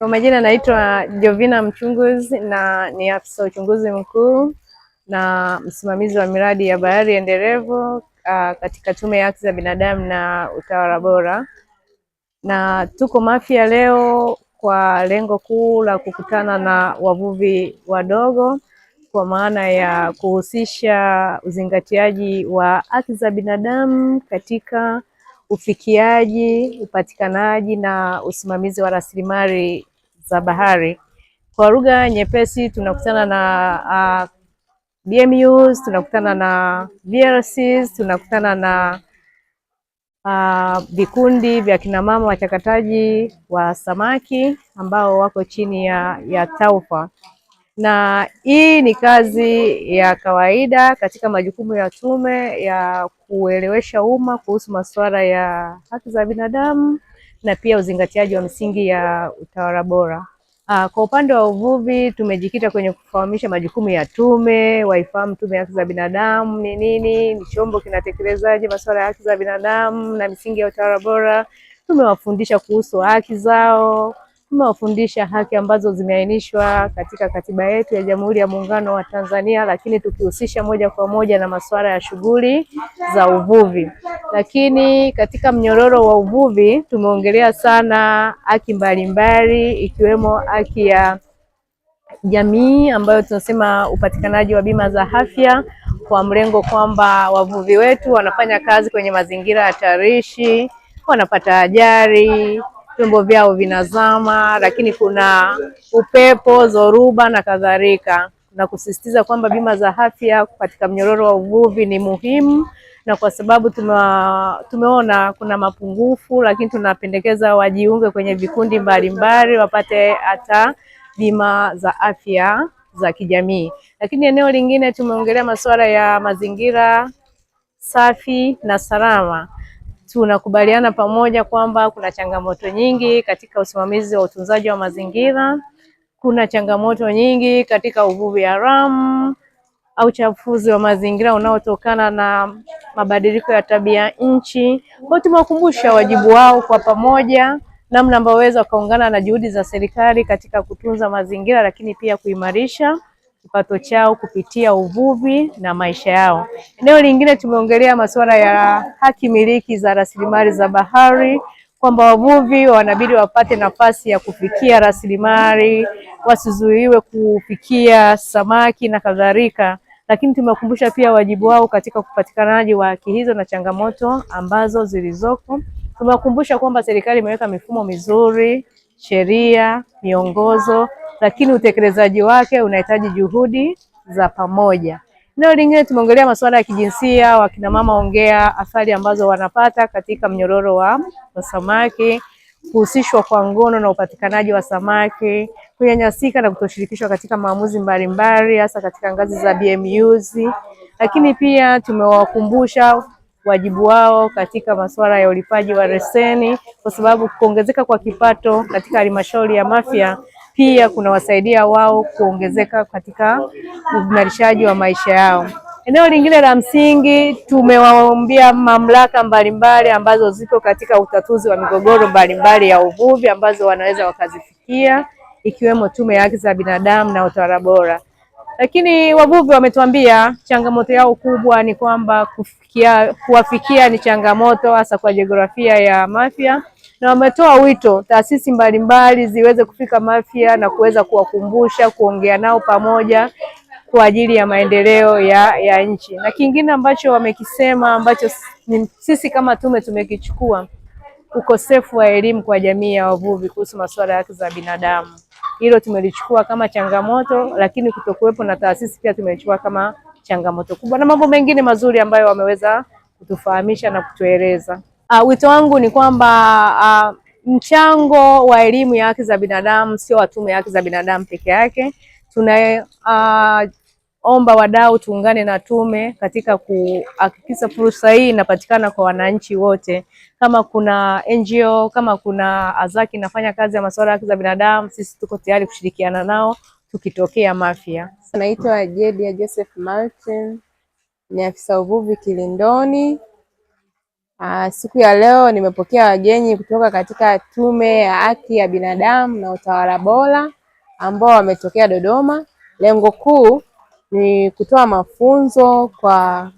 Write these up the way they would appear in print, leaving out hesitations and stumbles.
Kwa majina naitwa Jovina Mchunguzi na ni afisa uchunguzi mkuu na msimamizi wa miradi ya bahari endelevu katika Tume ya Haki za Binadamu na Utawala Bora. Na tuko Mafia leo kwa lengo kuu la kukutana na wavuvi wadogo kwa maana ya kuhusisha uzingatiaji wa haki za binadamu katika ufikiaji, upatikanaji na usimamizi wa rasilimali za bahari. Kwa lugha nyepesi tunakutana na BMUs, tunakutana na VLCs, tunakutana na vikundi vya kina mama wachakataji wa samaki ambao wako chini ya TAWFA. Na hii ni kazi ya kawaida katika majukumu ya tume ya kuelewesha umma kuhusu masuala ya haki za binadamu na pia uzingatiaji wa misingi ya utawala bora. Kwa upande wa uvuvi tumejikita kwenye kufahamisha majukumu ya tume, waifahamu Tume ya Haki za Binadamu ni nini, ni chombo kinatekelezaje masuala ya haki za binadamu na misingi ya utawala bora. Tumewafundisha kuhusu haki zao, tumewafundisha haki ambazo zimeainishwa katika katiba yetu ya Jamhuri ya Muungano wa Tanzania, lakini tukihusisha moja kwa moja na masuala ya shughuli za uvuvi. Lakini katika mnyororo wa uvuvi tumeongelea sana haki mbalimbali ikiwemo haki ya jamii ambayo tunasema upatikanaji wa bima za afya kwa mlengo kwamba wavuvi wetu wanafanya kazi kwenye mazingira hatarishi, wanapata ajali, vyombo vyao vinazama, lakini kuna upepo, zoruba na kadhalika, na kusisitiza kwamba bima za afya katika mnyororo wa uvuvi ni muhimu, na kwa sababu tumeona kuna mapungufu, lakini tunapendekeza wajiunge kwenye vikundi mbalimbali wapate hata bima za afya za kijamii. Lakini eneo lingine tumeongelea masuala ya mazingira safi na salama. Tunakubaliana pamoja kwamba kuna changamoto nyingi katika usimamizi wa utunzaji wa mazingira, kuna changamoto nyingi katika uvuvi haramu au uchafuzi wa mazingira unaotokana na mabadiliko ya tabia nchi. Kwa tumewakumbusha wajibu wao kwa pamoja, namna ambao waweza kaungana na juhudi za serikali katika kutunza mazingira, lakini pia kuimarisha kipato chao kupitia uvuvi na maisha yao. Eneo lingine tumeongelea masuala ya haki miliki za rasilimali za bahari, kwamba wavuvi wanabidi wapate nafasi ya kufikia rasilimali, wasizuiwe kufikia samaki na kadhalika. Lakini tumewakumbusha pia wajibu wao katika upatikanaji wa haki hizo na changamoto ambazo zilizoko. Tumewakumbusha kwamba serikali imeweka mifumo mizuri, sheria, miongozo, lakini utekelezaji wake unahitaji juhudi za pamoja. Eneo lingine tumeongelea masuala ya kijinsia, wakina mama ongea athari ambazo wanapata katika mnyororo wa samaki, kuhusishwa kwa ngono na upatikanaji wa samaki, kunyanyasika na kutoshirikishwa katika maamuzi mbalimbali hasa katika ngazi za BMUs. Lakini pia tumewakumbusha wajibu wao katika masuala ya ulipaji wa leseni, kwa sababu kuongezeka kwa kipato katika halmashauri ya Mafia pia kunawasaidia wao kuongezeka katika uimarishaji wa maisha yao. Eneo lingine la msingi tumewaombea mamlaka mbalimbali ambazo ziko katika utatuzi wa migogoro mbalimbali ya uvuvi ambazo wanaweza wakazifikia, ikiwemo Tume ya Haki za Binadamu na Utawala Bora. Lakini wavuvi wametuambia changamoto yao kubwa ni kwamba kuwafikia ni changamoto hasa kwa jiografia ya Mafia, na wametoa wito taasisi mbalimbali ziweze kufika Mafia na kuweza kuwakumbusha, kuongea nao pamoja kwa ajili ya maendeleo ya nchi. Na kingine ambacho wamekisema ambacho sisi kama tume tumekichukua, ukosefu wa elimu kwa jamii ya wavuvi kuhusu masuala ya haki za binadamu. Hilo tumelichukua kama changamoto, lakini kutokuwepo na taasisi pia tumelichukua kama changamoto kubwa, na mambo mengine mazuri ambayo wameweza kutufahamisha na kutueleza. Wito wangu ni kwamba mchango wa elimu ya haki za binadamu sio wa Tume ya Haki za Binadamu peke yake. Tunaomba wadau tuungane na tume katika kuhakikisha fursa hii inapatikana kwa wananchi wote. Kama kuna NGO, kama kuna Azaki inafanya kazi ya masuala ya haki za binadamu, sisi tuko tayari kushirikiana nao tukitokea Mafia. Naitwa Jedia Joseph Martin, ni afisa uvuvi Kilindoni. Siku ya leo nimepokea wageni kutoka katika Tume ya Haki ya Binadamu na Utawala Bora ambao wametokea Dodoma. Lengo kuu ni kutoa mafunzo kwa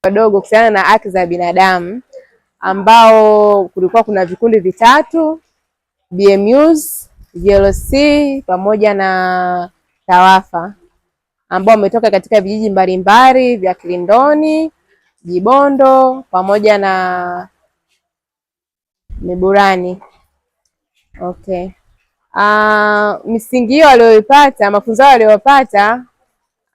wadogo kuhusiana na haki za binadamu, ambao kulikuwa kuna vikundi vitatu: BMUs, JLC pamoja na TAWAFA, ambao wametoka katika vijiji mbalimbali vya Kilindoni, Jibondo pamoja na Miburani. Okay. Misingi hiyo walioipata, mafunzo waliyopata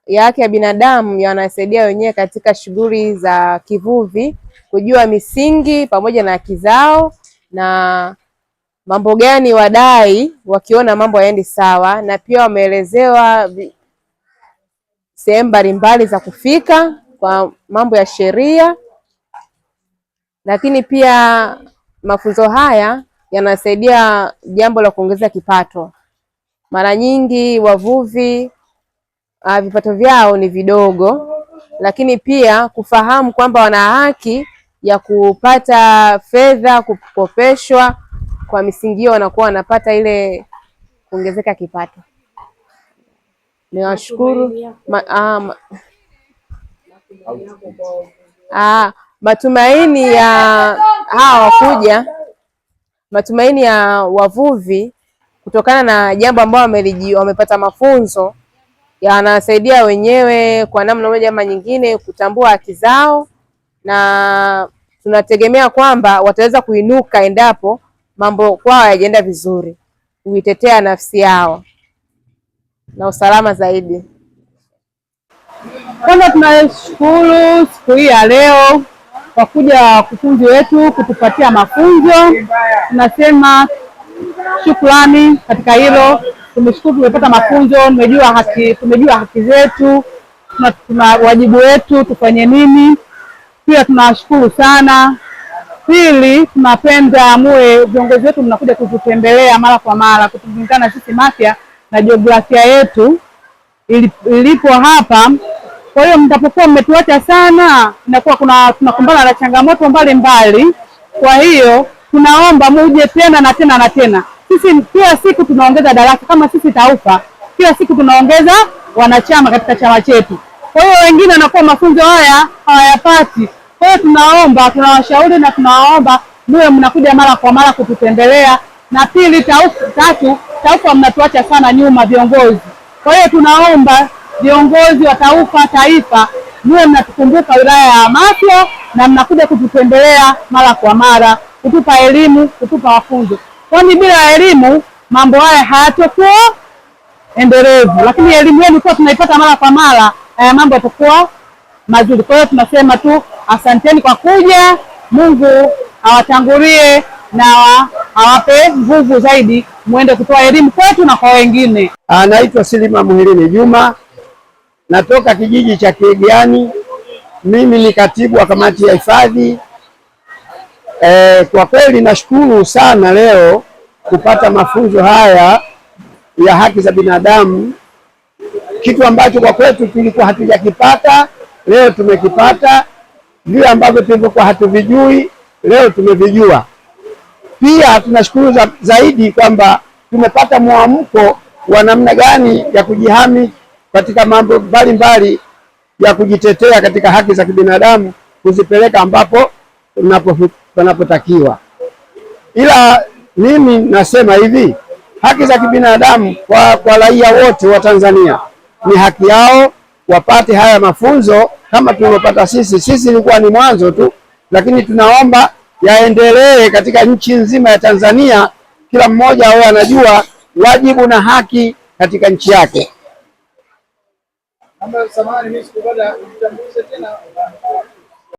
ya haki ya binadamu yanasaidia wenyewe katika shughuli za kivuvi, kujua misingi pamoja na haki zao na mambo gani wadai wakiona mambo hayaendi sawa, na pia wameelezewa sehemu mbalimbali za kufika kwa mambo ya sheria. Lakini pia mafunzo haya yanasaidia jambo la kuongeza kipato. Mara nyingi wavuvi vipato vyao ni vidogo, lakini pia kufahamu kwamba wana haki ya kupata fedha, kukopeshwa, kwa misingi hiyo wanakuwa wanapata ile kuongezeka kipato. Niwashukuru matumaini ya matumaini ya wavuvi kutokana na jambo ambalo wamepata mafunzo, yanasaidia wenyewe kwa namna moja ama nyingine kutambua haki zao, na tunategemea kwamba wataweza kuinuka endapo mambo kwao hayajaenda vizuri, kuitetea nafsi yao na usalama zaidi. Kwanza tunashukuru siku hii ya leo kwa kuja wakufunzi wetu kutupatia mafunzo. Tunasema shukrani katika hilo. Tumeshukuru, tumepata mafunzo, tumejua haki zetu, tuna wajibu wetu tufanye nini. Pia tunashukuru sana. Pili, tunapenda muwe viongozi wetu mnakuja kututembelea mara kwa mara, kutulingana sisi Mafia na jiografia yetu ilipo hapa. Kwa hiyo mtapokuwa mmetuacha sana, inakuwa tunakumbana na changamoto mbalimbali. Kwa hiyo tunaomba muje tena na tena na tena. Sisi kila siku tunaongeza darasa, kama sisi TAWFA kila siku tunaongeza wanachama katika chama chetu. Kwa hiyo wengine wanakuwa mafunzo haya hawayapati. Kwa hiyo tunawashauri na tunawaomba muwe mnakuja mara kwa mara kututembelea. Na pili, TAWFA mnatuacha sana nyuma viongozi. Kwa hiyo tunaomba viongozi wa TAWFA taifa muwe mnatukumbuka wilaya ya Mafia na mnakuja kututembelea mara kwa mara, kutupa elimu, kutupa mafunzo. Kwani bila elimu mambo haya hayatakuwa endelevu, lakini elimu yenu kwa tunaipata mara kwa mara, mambo yatakuwa mazuri. Kwa hiyo tunasema tu asanteni kwa kuja. Mungu awatangulie na awape nguvu zaidi, muende kutoa elimu kwetu na kwa wengine. Naitwa Silima Muhirini Juma, natoka kijiji cha Kiegeani. Mimi ni katibu wa kamati ya hifadhi. Kwa kweli nashukuru sana leo kupata mafunzo haya ya haki za binadamu, kitu ambacho kwa kwetu tulikuwa hatujakipata, leo tumekipata. Vile ambavyo tulikuwa hatuvijui, leo tumevijua. Pia tunashukuru zaidi kwamba tumepata mwamko wa namna gani ya kujihami katika mambo mbalimbali ya kujitetea katika haki za kibinadamu, kuzipeleka ambapo tunapotakiwa. Ila mimi nasema hivi, haki za kibinadamu kwa raia wote wa Tanzania ni haki yao wapate haya mafunzo kama tulivyopata sisi. Sisi ilikuwa ni mwanzo tu, lakini tunaomba yaendelee katika nchi nzima ya Tanzania. Kila mmoja awe anajua wajibu na haki katika nchi yake.